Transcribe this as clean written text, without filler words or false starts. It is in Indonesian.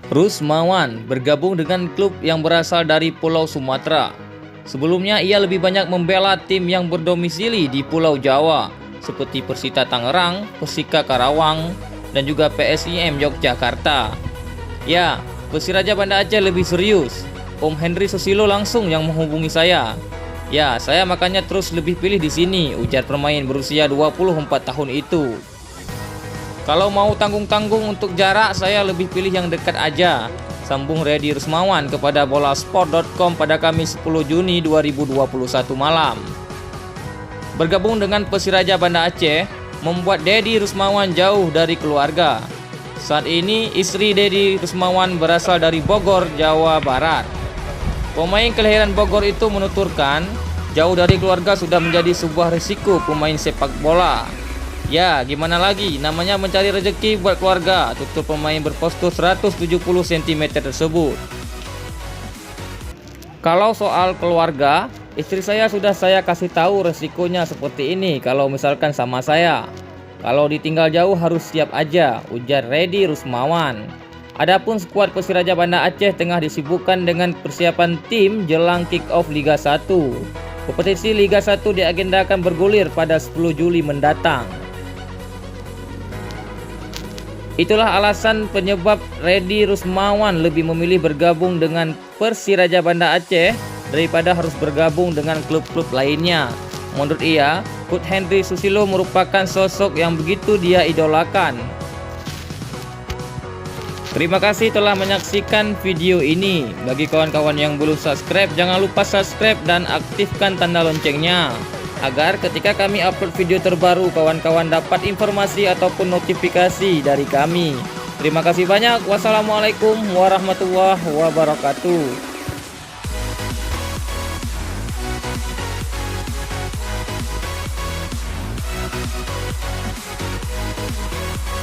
Rusmawan bergabung dengan klub yang berasal dari Pulau Sumatera. Sebelumnya ia lebih banyak membela tim yang berdomisili di Pulau Jawa seperti Persita Tangerang, Persika Karawang, dan juga PSIM Yogyakarta. Ya, Persiraja Banda Aceh lebih serius. Om Henry Susilo langsung yang menghubungi saya. Ya, saya makanya terus lebih pilih di sini, ujar pemain berusia 24 tahun itu. Kalau mau tanggung-tanggung untuk jarak, saya lebih pilih yang dekat aja, sambung Reddy Rusmawan kepada bolasport.com pada Kamis 10 Juni 2021 malam. Bergabung dengan Persiraja Banda Aceh membuat Deddy Rusmawan jauh dari keluarga. Saat ini istri Deddy Rusmawan berasal dari Bogor, Jawa Barat. Pemain kelahiran Bogor itu menuturkan, jauh dari keluarga sudah menjadi sebuah risiko pemain sepak bola. Ya, gimana lagi, namanya mencari rezeki buat keluarga, tutur pemain berpostur 170 cm tersebut. Kalau soal keluarga, istri saya sudah saya kasih tahu resikonya seperti ini kalau misalkan sama saya. Kalau ditinggal jauh harus siap aja, ujar Reddy Rusmawan. Adapun skuad Persiraja Banda Aceh tengah disibukkan dengan persiapan tim jelang kick-off Liga 1. Kompetisi Liga 1 diagendakan bergulir pada 10 Juli mendatang. Itulah alasan penyebab Reddy Rusmawan lebih memilih bergabung dengan Persiraja Banda Aceh daripada harus bergabung dengan klub-klub lainnya. Menurut ia, Coach Henry Susilo merupakan sosok yang begitu dia idolakan. Terima kasih telah menyaksikan video ini. Bagi kawan-kawan yang belum subscribe, jangan lupa subscribe dan aktifkan tanda loncengnya, agar ketika kami upload video terbaru, kawan-kawan dapat informasi ataupun notifikasi dari kami. Terima kasih banyak. Wassalamualaikum warahmatullahi wabarakatuh.